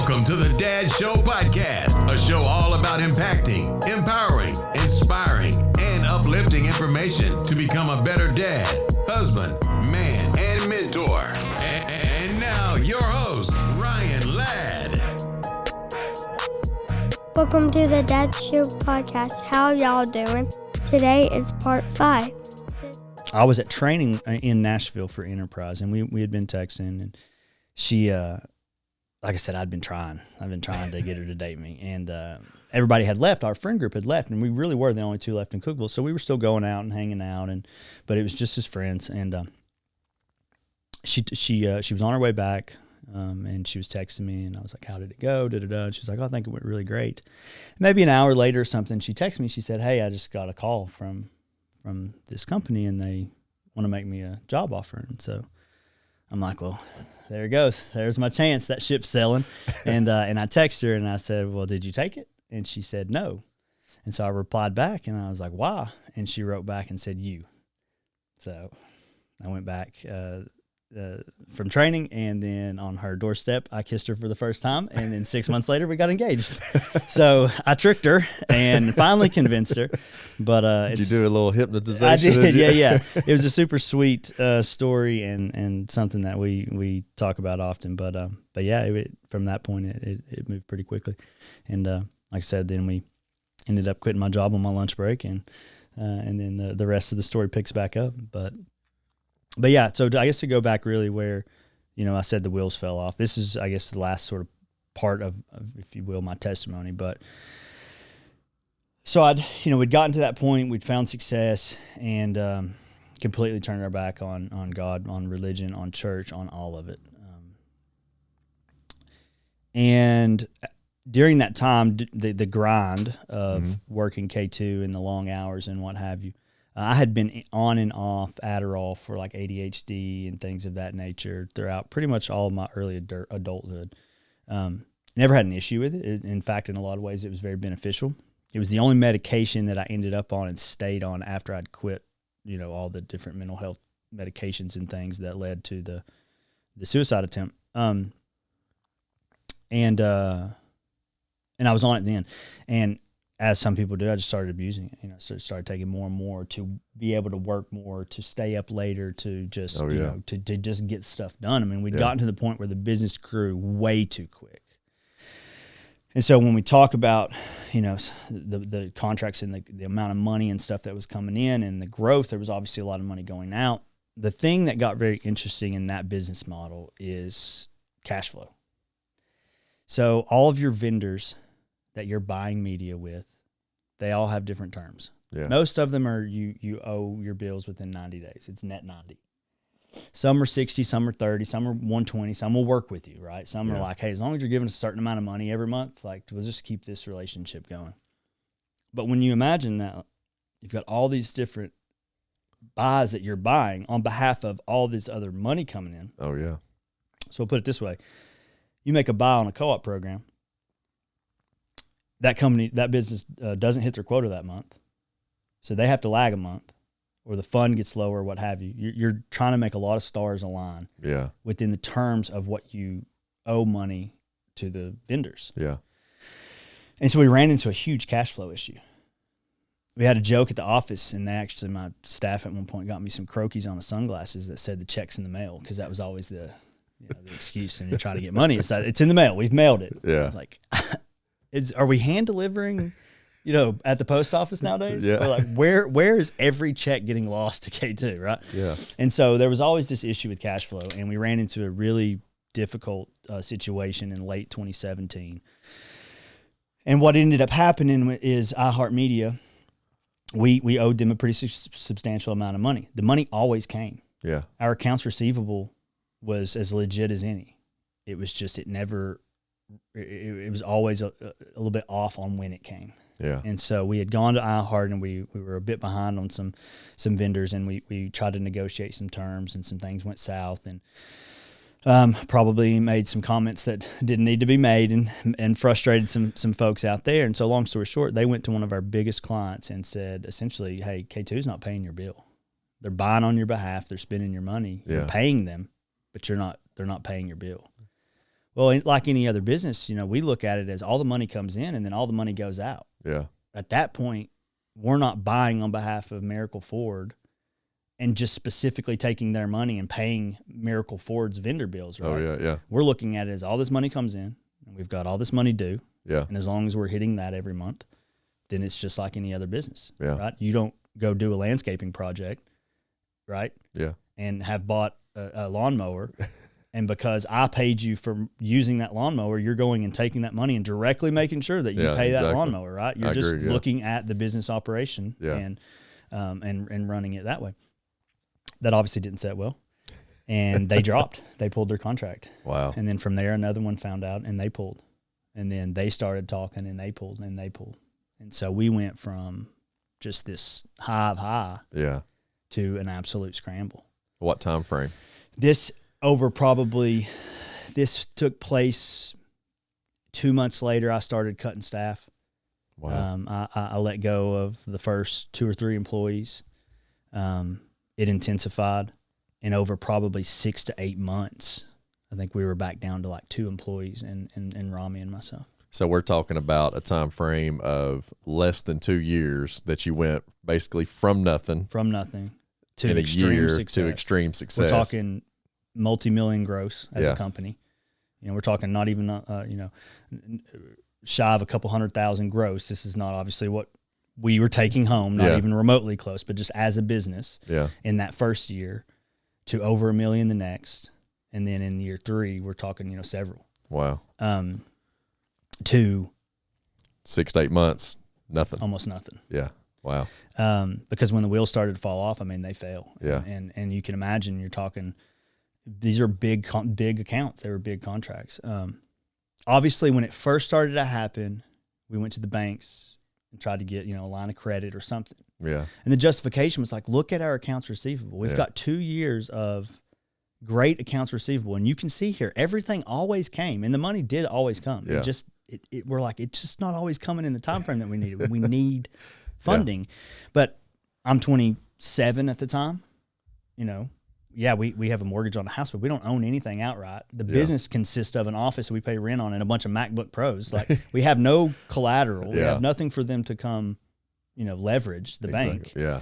Welcome to the Dad Show Podcast, a show all about impacting, empowering, inspiring, and uplifting information to become a better dad, husband, man, and mentor. And now, your host, Ryan Ladd. Welcome to the Dad Show Podcast. How y'all doing? Today is part 5. I was at training in Nashville for Enterprise, and we had been texting, and she, like I said, I've been trying to get her to date me, and everybody had left. Our friend group had left, and we really were the only two left in Cookville, so we were still going out and hanging out, but it was just as friends. And she was on her way back, and she was texting me, and I was like, "How did it go?" And she was like, "Oh, I think it went really great." Maybe an hour later or something, she texted me. She said, "Hey, I just got a call from this company, and they want to make me a job offer." And so I'm like, well, there it goes. There's my chance. That ship's sailing. And I texted her, and I said, well, did you take it? And she said, no. And so I replied back, and I was like, why? And she wrote back and said, you. So I went back from training, and then on her doorstep, I kissed her for the first time, and then 6 months later, we got engaged. So I tricked her and finally convinced her. But did you do a little hypnotization? I did, yeah. It was a super sweet story and something that we talk about often. But yeah, from that point, it moved pretty quickly. And like I said, then we ended up quitting my job on my lunch break, and then the rest of the story picks back up. But yeah, so I guess to go back really where, I said the wheels fell off. This is, I guess, the last sort of part of if you will, my testimony. But so we'd gotten to that point, we'd found success, and completely turned our back on God, on religion, on church, on all of it. And during that time, the grind of working K2 and the long hours and what have you, I had been on and off Adderall for like ADHD and things of that nature throughout pretty much all of my early adulthood. Never had an issue with it. In fact, in a lot of ways, it was very beneficial. It was the only medication that I ended up on and stayed on after I'd quit, all the different mental health medications and things that led to the suicide attempt. And I was on it then. And as some people do, I just started abusing it. So started taking more and more to be able to work more, to stay up later, to just to just get stuff done. I mean, we'd gotten to the point where the business grew way too quick. And so when we talk about the contracts and the amount of money and stuff that was coming in and the growth, there was obviously a lot of money going out. The thing that got very interesting in that business model is cash flow. So all of your vendors that you're buying media with, they all have different terms. Yeah. Most of them are you owe your bills within 90 days. It's net 90. Some are 60, some are 30, some are 120, some will work with you, right? Some are like, hey, as long as you're giving us a certain amount of money every month, like we'll just keep this relationship going. But when you imagine that you've got all these different buys that you're buying on behalf of all this other money coming in. Oh, yeah. So we'll put it this way. You make a buy on a co-op program. That company, that business doesn't hit their quota that month. So they have to lag a month, or the fund gets lower, what have you. You're trying to make a lot of stars align within the terms of what you owe money to the vendors. Yeah. And so we ran into a huge cash flow issue. We had a joke at the office, and my staff at one point got me some croquis on the sunglasses that said the check's in the mail, because that was always the excuse, and you're trying to get money. It's in the mail. We've mailed it. Yeah. I was like, are we hand delivering, at the post office nowadays? Yeah. Or like where is every check getting lost to K2, right? Yeah. And so there was always this issue with cash flow, and we ran into a really difficult situation in late 2017. And what ended up happening is iHeartMedia, we owed them a pretty substantial amount of money. The money always came. Yeah. Our accounts receivable was as legit as any. It was just, it was always a little bit off on when it came. Yeah. And so we had gone to iHeart, and we were a bit behind on some vendors, and we tried to negotiate some terms, and some things went south, and probably made some comments that didn't need to be made, and frustrated some folks out there. And so long story short, they went to one of our biggest clients and said, essentially, hey, K2's not paying your bill. They're buying on your behalf. They're spending your money. Yeah. You're paying them, but they're not paying your bill. Well, like any other business, we look at it as all the money comes in and then all the money goes out. Yeah. At that point, we're not buying on behalf of Miracle Ford and just specifically taking their money and paying Miracle Ford's vendor bills, right? Oh, yeah. We're looking at it as all this money comes in and we've got all this money due. Yeah. And as long as we're hitting that every month, then it's just like any other business, Yeah. right? You don't go do a landscaping project, right? Yeah. And have bought a lawnmower. And because I paid you for using that lawnmower, you're going and taking that money and directly making sure that you pay that lawnmower, right? You're just looking at the business operation and running it that way. That obviously didn't set well. And they dropped. They pulled their contract. Wow. And then from there, another one found out and they pulled. And then they started talking and they pulled and they pulled. And so we went from just this high to an absolute scramble. What time frame? This took place 2 months later. I started cutting staff. Wow. I let go of the first 2 or 3 employees. It intensified, and over probably 6 to 8 months, I think we were back down to like 2 employees and Rami and myself. So we're talking about a time frame of less than 2 years that you went basically from nothing to in extreme success. To extreme success. We're talking multi-million gross as a company. We're talking not even shy of a couple 100,000 gross. This is not obviously what we were taking home, not even remotely close, but just as a business in that first year to over $1 million the next. And then in year 3, we're talking, several. Wow. To 6 to 8 months, nothing. Almost nothing. Yeah. Wow. Because when the wheels started to fall off, they fail. Yeah. And you can imagine you're talking, these are big accounts. They were big contracts. Obviously, when it first started to happen, we went to the banks and tried to get, a line of credit or something. Yeah. And the justification was like, look at our accounts receivable. We've got 2 years of great accounts receivable. And you can see here, everything always came and the money did always come. Yeah. We're like, it's just not always coming in the time frame that we needed. We need funding. But I'm 27 at the time, we have a mortgage on the house, but we don't own anything outright. The business consists of an office we pay rent on and a bunch of MacBook Pros. Like we have no collateral. We have nothing for them to come, leverage the bank. Yeah.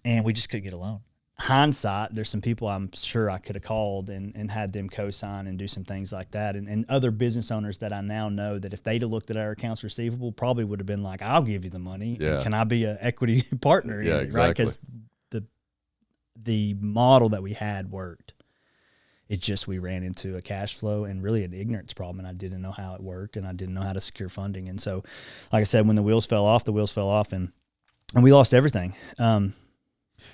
And we just couldn't get a loan. Hindsight, there's some people I'm sure I could have called and had them co-sign and do some things like that. And other business owners that I now know that if they'd have looked at our accounts receivable, probably would have been like, I'll give you the money. Yeah. And can I be an equity partner in it, exactly. right? Because the model that we had worked. It just, we ran into a cash flow and really an ignorance problem, and I didn't know how it worked, and I didn't know how to secure funding. And so, like I said, when the wheels fell off, and we lost everything. I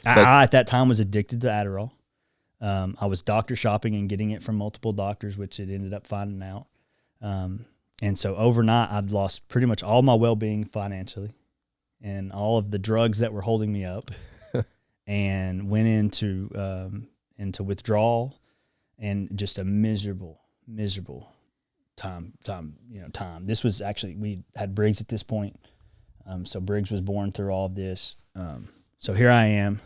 at that time was addicted to Adderall. I was doctor shopping and getting it from multiple doctors, which it ended up finding out. And so overnight, I'd lost pretty much all my well-being financially and all of the drugs that were holding me up. And went into withdrawal and just a miserable time. This was actually, we had Briggs at this point. So Briggs was born through all of this. So here I am,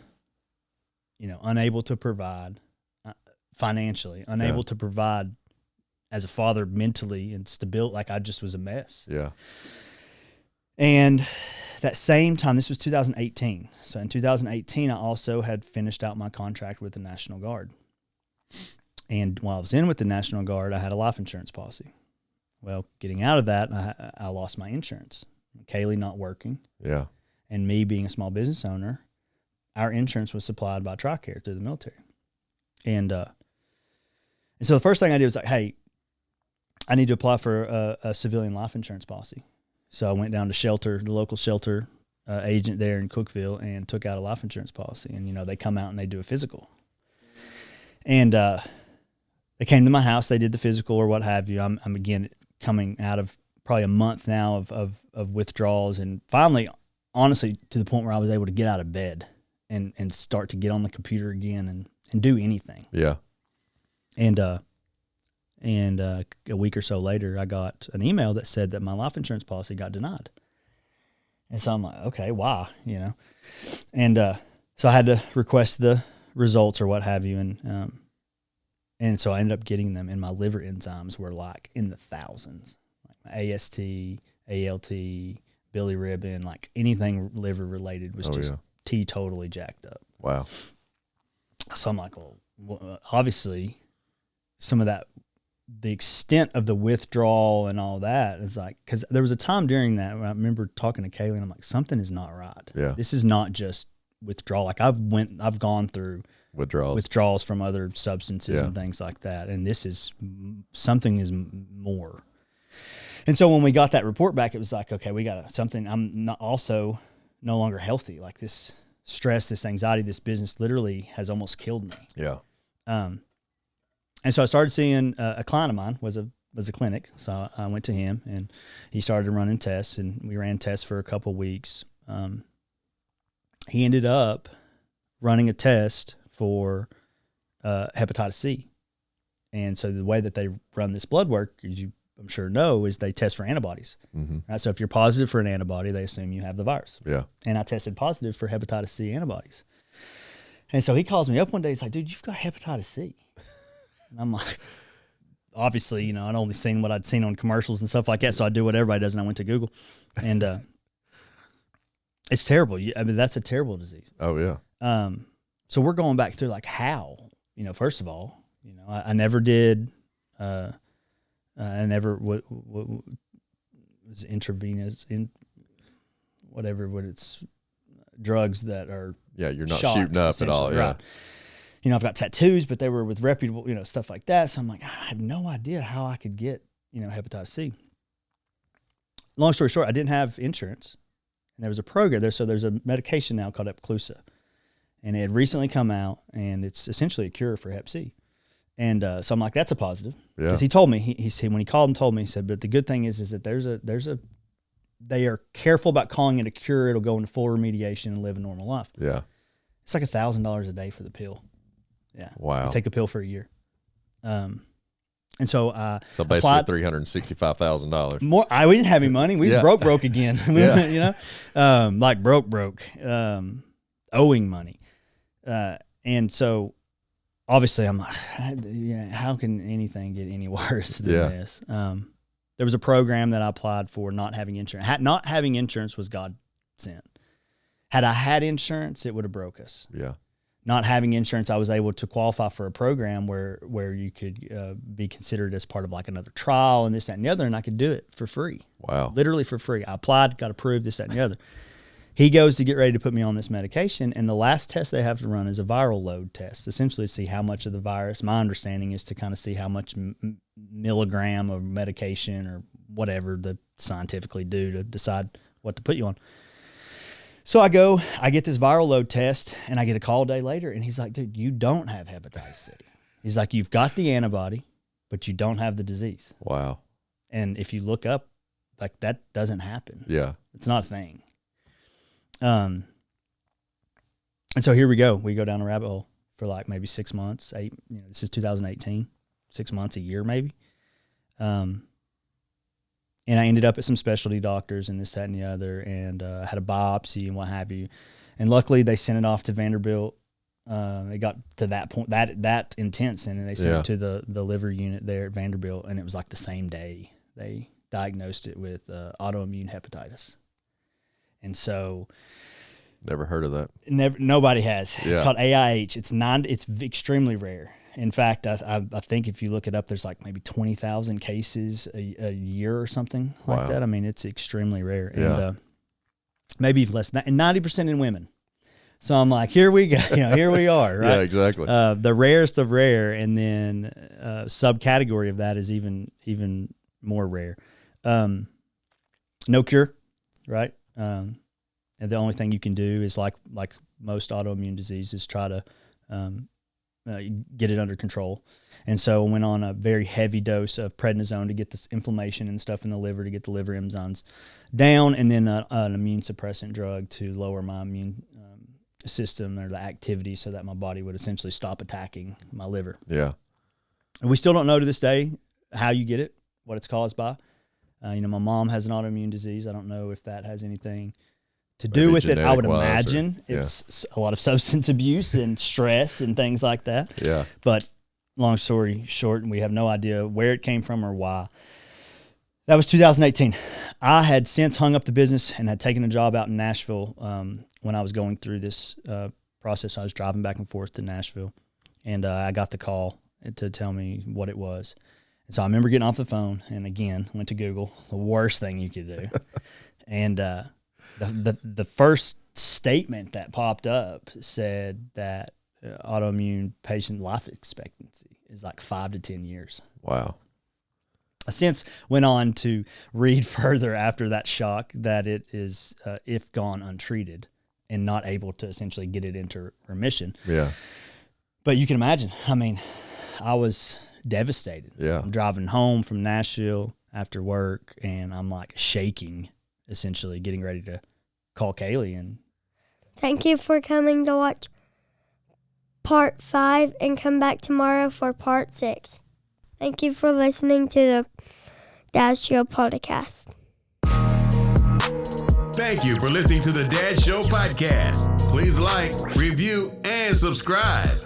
unable to provide financially, unable to provide as a father mentally and stability. Like I just was a mess. Yeah. And that same time, this was 2018. So in 2018, I also had finished out my contract with the National Guard. And while I was in with the National Guard, I had a life insurance policy. Well, getting out of that, I lost my insurance. Kaylee not working. Yeah. And me being a small business owner, our insurance was supplied by TRICARE through the military. And so the first thing I did was like, hey, I need to apply for a civilian life insurance policy. So I went down to the local shelter agent there in Cookeville, and took out a life insurance policy. And, they come out and they do a physical. And they came to my house, they did the physical or what have you. I'm again coming out of probably a month now of withdrawals, and finally, honestly, to the point where I was able to get out of bed and start to get on the computer again and do anything. Yeah. And a week or so later, I got an email that said that my life insurance policy got denied. And so I'm like, okay, why? And so I had to request the results or what have you. And so I ended up getting them, and my liver enzymes were like in the thousands. Like my AST, ALT, bilirubin, like anything liver related was just teetotally jacked up. Wow. So I'm like, well, obviously some of that, the extent of the withdrawal and all that is like, because there was a time during that when I remember talking to Kaylee, and I'm like, something is not right. Yeah. This is not just withdrawal. Like I've gone through withdrawals from other substances and things like that, and this is something is more. And so when we got that report back, it was like, okay, we got something. I'm not also no longer healthy. Like this stress, this anxiety, this business literally has almost killed me. Yeah. And so I started seeing a client of mine was a clinic. So I went to him, and he started running tests, and we ran tests for a couple of weeks. He ended up running a test for hepatitis C. And so the way that they run this blood work, as you I'm sure know, is they test for antibodies. Mm-hmm. Right? So if you're positive for an antibody, they assume you have the virus. Yeah. And I tested positive for hepatitis C antibodies. And so he calls me up one day. He's like, dude, you've got hepatitis C. And I'm like, obviously, you know, I'd only seen what I'd seen on commercials and stuff like that. So I do what everybody does, and I went to Google. And it's terrible. I mean, that's a terrible disease. Oh, yeah. So we're going back through, like, how? You know, first of all, you know, I never did I never what was intravenous in whatever what it's drugs that are you're not shots, shooting up at all. Yeah. Right. You know, I've got tattoos, but they were with reputable, you know, stuff like that. So I'm like, I had no idea how I could get, you know, hepatitis C. Long story short, I didn't have insurance, and there was a program there. So there's a medication now called Epclusa, and it had recently come out, and it's essentially a cure for Hep C. And so I'm like, that's a positive. Because he told me, he said, when he called and told me, he said, but the good thing is that they are careful about calling it a cure. It'll go into full remediation and live a normal life. Yeah. It's like $1,000 a day for the pill. Yeah. Wow. You take a pill for a year. And so basically $365,000. More. We didn't have any money. We was broke again. You know, like broke, owing money. And so obviously I'm like, how can anything get any worse than this? There was a program that I applied for not having insurance. Not having insurance was God sent. Had I had insurance, it would have broke us. Yeah. Not having insurance, I was able to qualify for a program where you could be considered as part of like another trial and this, that, and the other, and I could do it for free. Wow. Literally for free. I applied, got approved, this, that, and the other. He goes to get ready to put me on this medication, and the last test they have to run is a viral load test, essentially to see how much of the virus. My understanding is to kind of see how much milligram of medication or whatever they scientifically do to decide what to put you on. So I get this viral load test, and I get a call a day later, and he's like, dude, you don't have hepatitis C. He's like, you've got the antibody, but you don't have the disease. Wow. And if you look up, like, that doesn't happen. Yeah. It's not a thing. And so here we go. We go down a rabbit hole for like maybe 6 months, this is 2018, 6 months, a year maybe. And I ended up at some specialty doctors and this, that, and the other, and had a biopsy and what have you. And luckily they sent it off to Vanderbilt. It got to that point, that intense, and they sent it to the liver unit there at Vanderbilt, and it was like the same day they diagnosed it with autoimmune hepatitis. And so, never heard of that. Nobody has. Yeah. It's called AIH. It's extremely rare. In fact, I think if you look it up, there's like maybe 20,000 cases a year or something like that. I mean, it's extremely rare, and maybe even less than that, and 90% in women. So I'm like, here we go. Here we are. Right? Yeah, exactly. The rarest of rare, and then subcategory of that is even more rare. No cure, right? And the only thing you can do is like most autoimmune diseases, try to get it under control. And so I went on a very heavy dose of prednisone to get this inflammation and stuff in the liver, to get the liver enzymes down, and then an immune suppressant drug to lower my immune system or the activity, so that my body would essentially stop attacking my liver. Yeah. And we still don't know to this day how you get it, what it's caused by. My mom has an autoimmune disease. I don't know if that has anything to do with it. I would imagine it's a lot of substance abuse and stress and things like that. Yeah. But long story short, and we have no idea where it came from or why. That was 2018. I had since hung up the business and had taken a job out in Nashville when I was going through this process. I was driving back and forth to Nashville, and I got the call to tell me what it was. And so I remember getting off the phone and, again, went to Google, the worst thing you could do. And the first statement that popped up said that autoimmune patient life expectancy is like 5 to 10 years. Wow. I since went on to read further after that shock that it is, if gone untreated, and not able to essentially get it into remission. Yeah. But you can imagine, I mean, I was devastated. Yeah. I'm driving home from Nashville after work, and I'm like shaking, essentially getting ready to call Kaylee. And Thank you for coming to watch part 5 and come back tomorrow for part 6. Thank you for listening to the Dad Show podcast. Thank you for listening to the Dad Show podcast. Please like, review, and subscribe.